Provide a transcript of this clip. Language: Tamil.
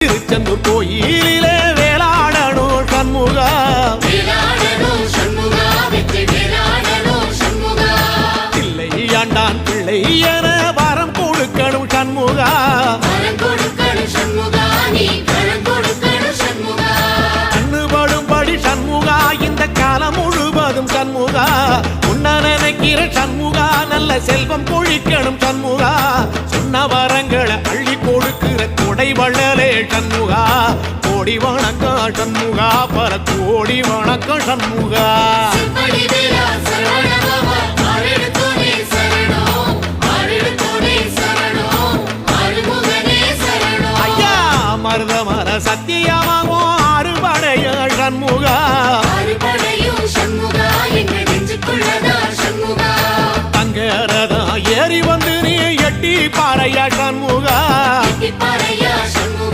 திருச்செந்தூர் கோயிலிலே வேளாடணும் சண்முகா, பிள்ளை ஆண்டான் பிள்ளை என வரம் கொடுக்கணும் சண்முகா, கண்ணுபடும்படி சண்முகா இந்த காலம் முழுவதும் சண்முகா, உன்ன நினைக்கிற சண்முகா நல்ல செல்வம் பொழிக்கணும் சண்முகா, சொன்ன வரங்களை அள்ளி கொடுக்கிற கொடை வள்ளலே சண்முகா, கோடி வணக்கம் சண்முகா, பல கோடி வணக்கம் சண்முகா. ஐயா மருதமர சத்தியமாகும் அறுபடைய சண்முகா, தங்கரதா ஏறி வந்து நீ எட்டி பாறையா சண்முகா,